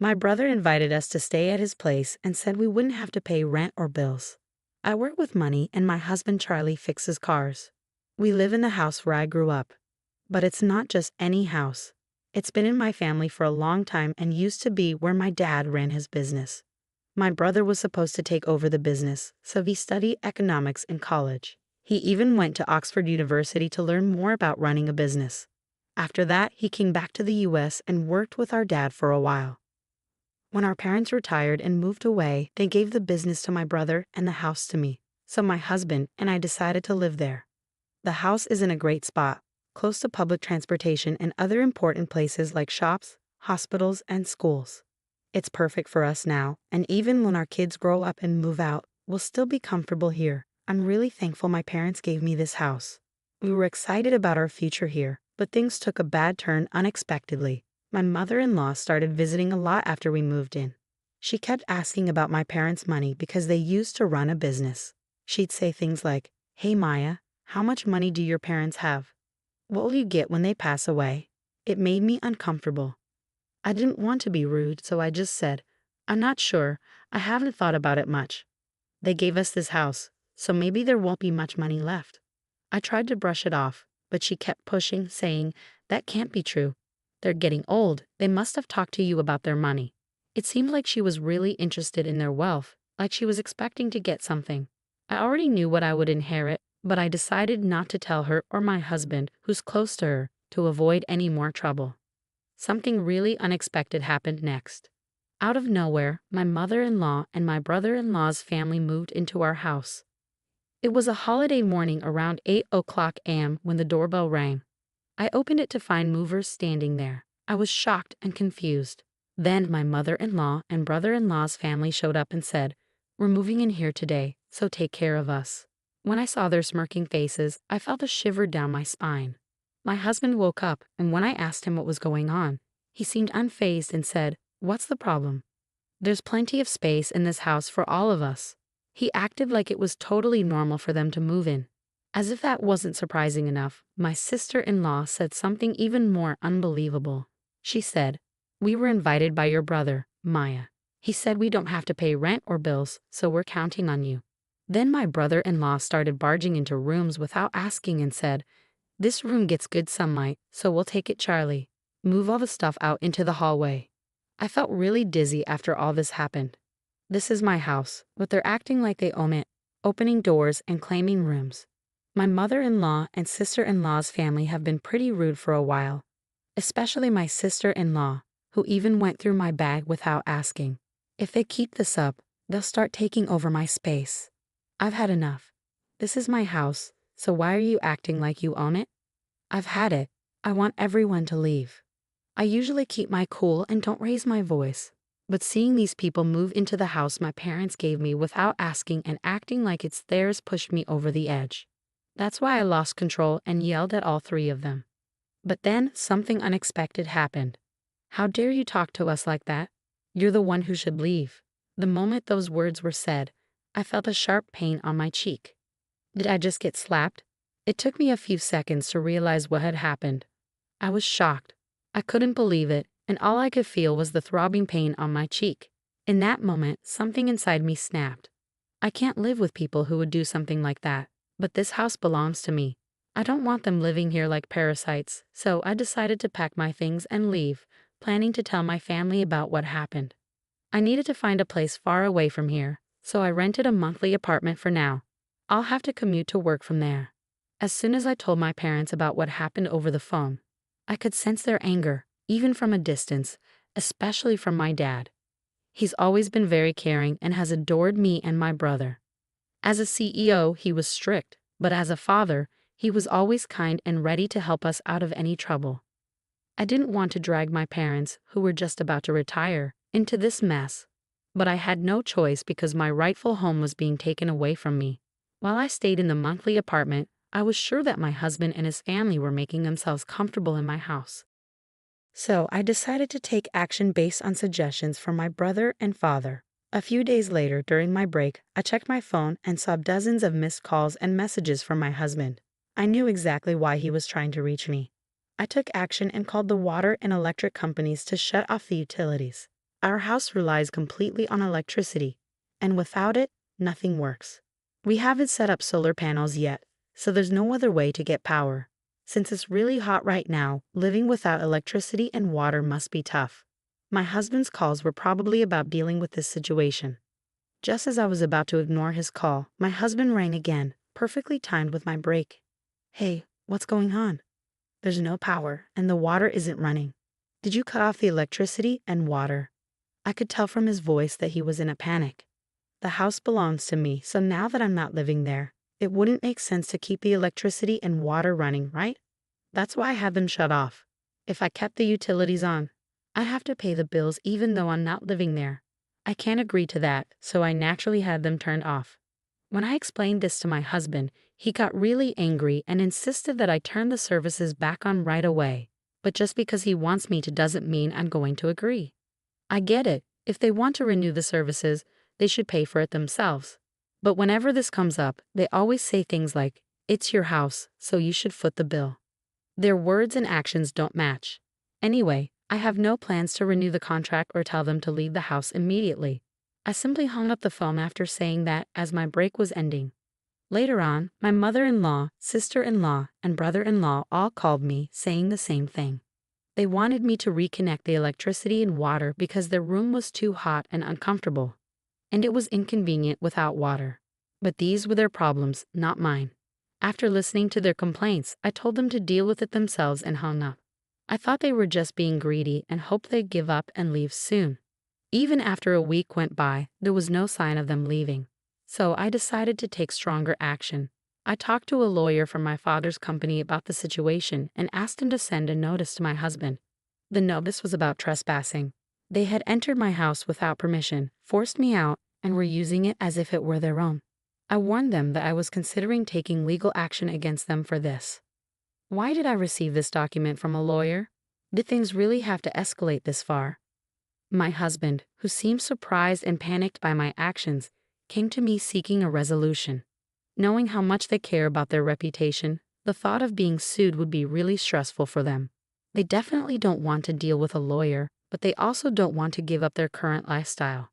My brother invited us to stay at his place and said we wouldn't have to pay rent or bills. I work with money and my husband Charlie fixes cars. We live in the house where I grew up. But it's not just any house. It's been in my family for a long time and used to be where my dad ran his business. My brother was supposed to take over the business, so he studied economics in college. He even went to Oxford University to learn more about running a business. After that, he came back to the US and worked with our dad for a while. When our parents retired and moved away, they gave the business to my brother and the house to me, so my husband and I decided to live there. The house is in a great spot, close to public transportation and other important places like shops, hospitals, and schools. It's perfect for us now, and even when our kids grow up and move out, we'll still be comfortable here. I'm really thankful my parents gave me this house. We were excited about our future here, but things took a bad turn unexpectedly. My mother-in-law started visiting a lot after we moved in. She kept asking about my parents' money because they used to run a business. She'd say things like, "Hey Maya, how much money do your parents have? What will you get when they pass away?" It made me uncomfortable. I didn't want to be rude, so I just said, "I'm not sure. I haven't thought about it much. They gave us this house, so maybe there won't be much money left." I tried to brush it off, but she kept pushing, saying, "That can't be true. They're getting old. They must have talked to you about their money." It seemed like she was really interested in their wealth, like she was expecting to get something. I already knew what I would inherit, but I decided not to tell her or my husband, who's close to her, to avoid any more trouble. Something really unexpected happened next. Out of nowhere, my mother-in-law and my brother-in-law's family moved into our house. It was a holiday morning around 8 a.m. when the doorbell rang. I opened it to find movers standing there. I was shocked and confused. Then my mother-in-law and brother-in-law's family showed up and said, "We're moving in here today, so take care of us." When I saw their smirking faces, I felt a shiver down my spine. My husband woke up, and when I asked him what was going on, he seemed unfazed and said, "What's the problem? There's plenty of space in this house for all of us." He acted like it was totally normal for them to move in. As if that wasn't surprising enough, my sister-in-law said something even more unbelievable. She said, "We were invited by your brother, Maya. He said we don't have to pay rent or bills, so we're counting on you." Then my brother-in-law started barging into rooms without asking and said, "This room gets good sunlight, so we'll take it, Charlie. Move all the stuff out into the hallway." I felt really dizzy after all this happened. This is my house, but they're acting like they own it, opening doors and claiming rooms. My mother-in-law and sister-in-law's family have been pretty rude for a while, especially my sister-in-law, who even went through my bag without asking. If they keep this up, they'll start taking over my space. I've had enough. This is my house, so why are you acting like you own it? I've had it. I want everyone to leave. I usually keep my cool and don't raise my voice, but seeing these people move into the house my parents gave me without asking and acting like it's theirs pushed me over the edge. That's why I lost control and yelled at all three of them. But then something unexpected happened. "How dare you talk to us like that? You're the one who should leave." The moment those words were said, I felt a sharp pain on my cheek. Did I just get slapped? It took me a few seconds to realize what had happened. I was shocked. I couldn't believe it, and all I could feel was the throbbing pain on my cheek. In that moment, something inside me snapped. I can't live with people who would do something like that, but this house belongs to me. I don't want them living here like parasites, so I decided to pack my things and leave, planning to tell my family about what happened. I needed to find a place far away from here, so I rented a monthly apartment for now. I'll have to commute to work from there. As soon as I told my parents about what happened over the phone, I could sense their anger, even from a distance, especially from my dad. He's always been very caring and has adored me and my brother. As a CEO, he was strict, but as a father, he was always kind and ready to help us out of any trouble. I didn't want to drag my parents, who were just about to retire, into this mess, but I had no choice because my rightful home was being taken away from me. While I stayed in the monthly apartment, I was sure that my husband and his family were making themselves comfortable in my house. So I decided to take action based on suggestions from my brother and father. A few days later, during my break, I checked my phone and saw dozens of missed calls and messages from my husband. I knew exactly why he was trying to reach me. I took action and called the water and electric companies to shut off the utilities. Our house relies completely on electricity, and without it, nothing works. We haven't set up solar panels yet, so there's no other way to get power. Since it's really hot right now, living without electricity and water must be tough. My husband's calls were probably about dealing with this situation. Just as I was about to ignore his call, my husband rang again, perfectly timed with my break. Hey, what's going on? There's no power, and the water isn't running. Did you cut off the electricity and water? I could tell from his voice that he was in a panic. The house belongs to me, so now that I'm not living there, it wouldn't make sense to keep the electricity and water running, right? That's why I had them shut off. If I kept the utilities on, I'd have to pay the bills even though I'm not living there. I can't agree to that, so I naturally had them turned off. When I explained this to my husband, he got really angry and insisted that I turn the services back on right away. But just because he wants me to doesn't mean I'm going to agree. I get it. If they want to renew the services, they should pay for it themselves. But whenever this comes up, they always say things like, "It's your house, so you should foot the bill." Their words and actions don't match. Anyway, I have no plans to renew the contract or tell them to leave the house immediately. I simply hung up the phone after saying that as my break was ending. Later on, my mother-in-law, sister-in-law, and brother-in-law all called me saying the same thing. They wanted me to reconnect the electricity and water because their room was too hot and uncomfortable, and it was inconvenient without water. But these were their problems, not mine. After listening to their complaints, I told them to deal with it themselves and hung up. I thought they were just being greedy and hoped they'd give up and leave soon. Even after a week went by, there was no sign of them leaving. So I decided to take stronger action. I talked to a lawyer from my father's company about the situation and asked him to send a notice to my husband. The notice was about trespassing. They had entered my house without permission, forced me out, and were using it as if it were their own. I warned them that I was considering taking legal action against them for this. Why did I receive this document from a lawyer? Did things really have to escalate this far? My husband, who seemed surprised and panicked by my actions, came to me seeking a resolution. Knowing how much they care about their reputation, the thought of being sued would be really stressful for them. They definitely don't want to deal with a lawyer, but they also don't want to give up their current lifestyle.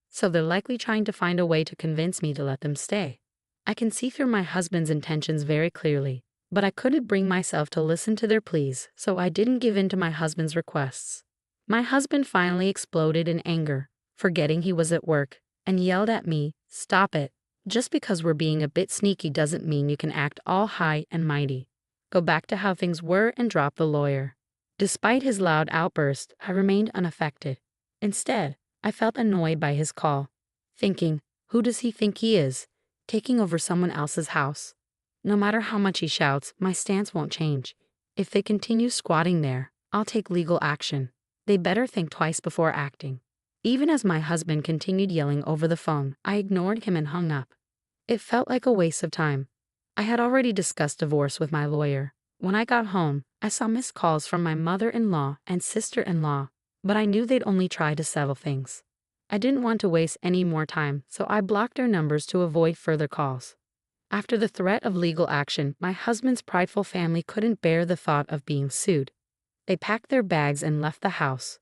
So they're likely trying to find a way to convince me to let them stay. I can see through my husband's intentions very clearly, but I couldn't bring myself to listen to their pleas, so I didn't give in to my husband's requests. My husband finally exploded in anger, forgetting he was at work, and yelled at me, "Stop it. Just because we're being a bit sneaky doesn't mean you can act all high and mighty. Go back to how things were and drop the lawyer." Despite his loud outburst, I remained unaffected. Instead, I felt annoyed by his call, thinking, who does he think he is, taking over someone else's house? No matter how much he shouts, my stance won't change. If they continue squatting there, I'll take legal action. They better think twice before acting. Even as my husband continued yelling over the phone, I ignored him and hung up. It felt like a waste of time. I had already discussed divorce with my lawyer. When I got home, I saw missed calls from my mother-in-law and sister-in-law, but I knew they'd only try to settle things. I didn't want to waste any more time, so I blocked their numbers to avoid further calls. After the threat of legal action, my husband's prideful family couldn't bear the thought of being sued. They packed their bags and left the house.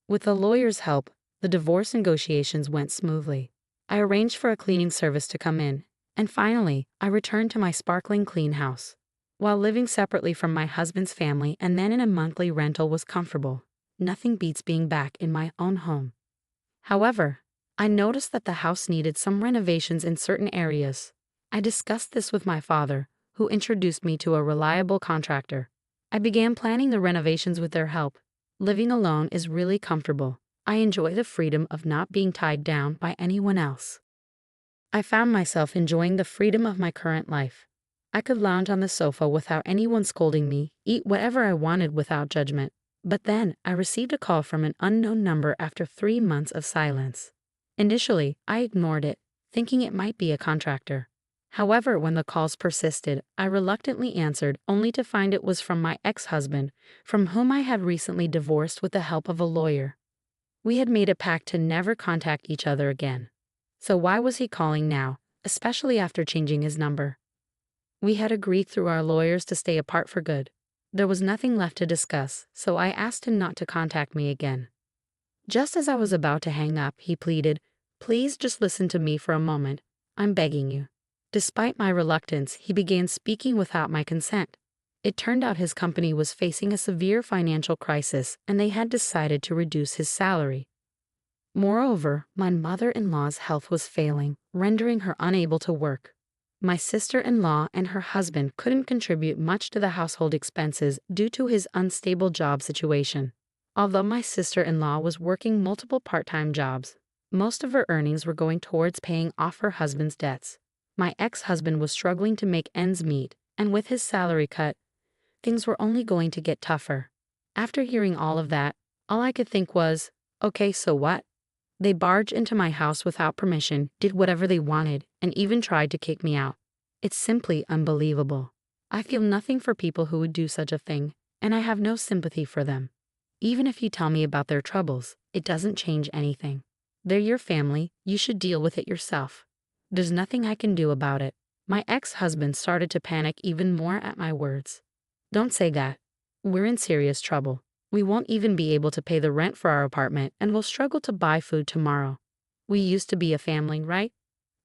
With the lawyer's help, the divorce negotiations went smoothly. I arranged for a cleaning service to come in, and finally, I returned to my sparkling clean house. While living separately from my husband's family and then in a monthly rental was comfortable, nothing beats being back in my own home. However, I noticed that the house needed some renovations in certain areas. I discussed this with my father, who introduced me to a reliable contractor. I began planning the renovations with their help. Living alone is really comfortable. I enjoy the freedom of not being tied down by anyone else. I found myself enjoying the freedom of my current life. I could lounge on the sofa without anyone scolding me, eat whatever I wanted without judgment. But then, I received a call from an unknown number after 3 months of silence. Initially, I ignored it, thinking it might be a contractor. However, when the calls persisted, I reluctantly answered, only to find it was from my ex-husband, from whom I had recently divorced with the help of a lawyer. We had made a pact to never contact each other again. So why was he calling now, especially after changing his number? We had agreed through our lawyers to stay apart for good. There was nothing left to discuss, so I asked him not to contact me again. Just as I was about to hang up, he pleaded, "Please just listen to me for a moment. I'm begging you." Despite my reluctance, he began speaking without my consent. It turned out his company was facing a severe financial crisis and they had decided to reduce his salary. Moreover, my mother-in-law's health was failing, rendering her unable to work. My sister-in-law and her husband couldn't contribute much to the household expenses due to his unstable job situation. Although my sister-in-law was working multiple part-time jobs, most of her earnings were going towards paying off her husband's debts. My ex-husband was struggling to make ends meet, and with his salary cut, things were only going to get tougher. After hearing all of that, all I could think was, okay, so what? They barged into my house without permission, did whatever they wanted, and even tried to kick me out. It's simply unbelievable. I feel nothing for people who would do such a thing, and I have no sympathy for them. Even if you tell me about their troubles, it doesn't change anything. They're your family, you should deal with it yourself. There's nothing I can do about it. My ex-husband started to panic even more at my words. Don't say that. We're in serious trouble. We won't even be able to pay the rent for our apartment and will struggle to buy food tomorrow. We used to be a family, right?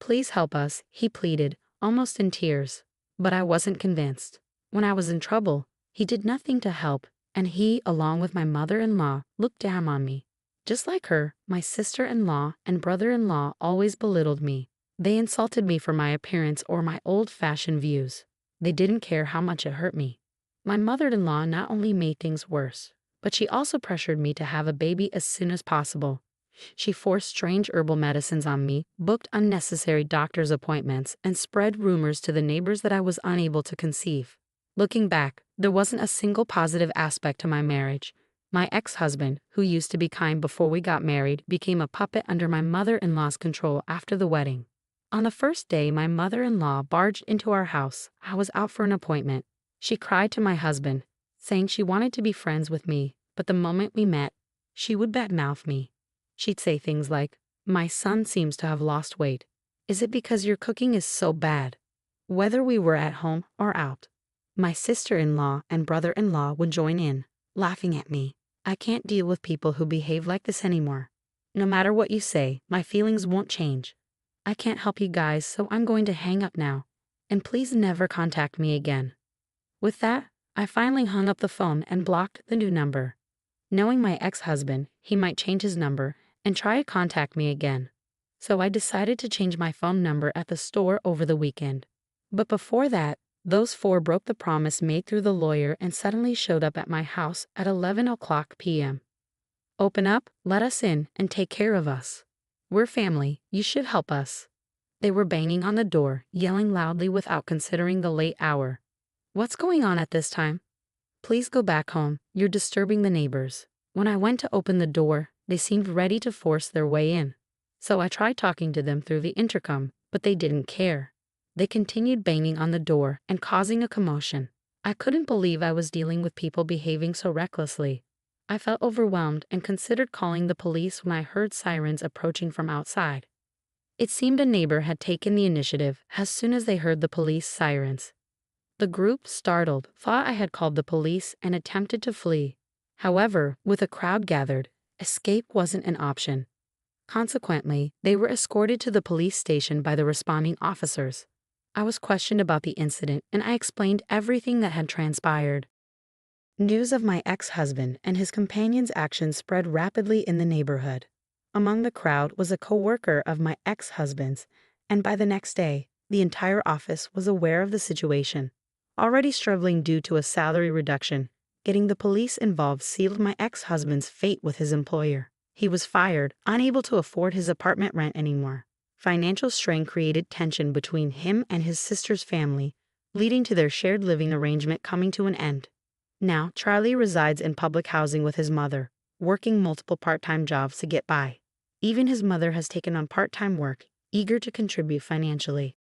Please help us, he pleaded, almost in tears. But I wasn't convinced. When I was in trouble, he did nothing to help, and he, along with my mother-in-law, looked down on me. Just like her, my sister-in-law and brother-in-law always belittled me. They insulted me for my appearance or my old-fashioned views. They didn't care how much it hurt me. My mother-in-law not only made things worse, but she also pressured me to have a baby as soon as possible. She forced strange herbal medicines on me, booked unnecessary doctor's appointments, and spread rumors to the neighbors that I was unable to conceive. Looking back, there wasn't a single positive aspect to my marriage. My ex-husband, who used to be kind before we got married, became a puppet under my mother-in-law's control after the wedding. On the first day my mother-in-law barged into our house, I was out for an appointment. She cried to my husband, saying she wanted to be friends with me, but the moment we met, she would badmouth me. She'd say things like, "My son seems to have lost weight. Is it because your cooking is so bad?" Whether we were at home or out, my sister-in-law and brother-in-law would join in, laughing at me. I can't deal with people who behave like this anymore. No matter what you say, my feelings won't change. I can't help you guys, so I'm going to hang up now. And please never contact me again. With that, I finally hung up the phone and blocked the new number. Knowing my ex-husband, he might change his number and try to contact me again. So I decided to change my phone number at the store over the weekend. But before that, those four broke the promise made through the lawyer and suddenly showed up at my house at 11 o'clock p.m. "Open up, let us in, and take care of us. We're family, you should help us." They were banging on the door, yelling loudly without considering the late hour. "What's going on at this time? Please go back home, you're disturbing the neighbors." When I went to open the door, they seemed ready to force their way in. So I tried talking to them through the intercom, but they didn't care. They continued banging on the door and causing a commotion. I couldn't believe I was dealing with people behaving so recklessly. I felt overwhelmed and considered calling the police when I heard sirens approaching from outside. It seemed a neighbor had taken the initiative as soon as they heard the police sirens. The group, startled, thought I had called the police and attempted to flee. However, with a crowd gathered, escape wasn't an option. Consequently, they were escorted to the police station by the responding officers. I was questioned about the incident and I explained everything that had transpired. News of my ex-husband and his companion's actions spread rapidly in the neighborhood. Among the crowd was a co-worker of my ex-husband's, and by the next day, the entire office was aware of the situation. Already struggling due to a salary reduction, getting the police involved sealed my ex-husband's fate with his employer. He was fired, unable to afford his apartment rent anymore. Financial strain created tension between him and his sister's family, leading to their shared living arrangement coming to an end. Now, Charlie resides in public housing with his mother, working multiple part-time jobs to get by. Even his mother has taken on part-time work, eager to contribute financially.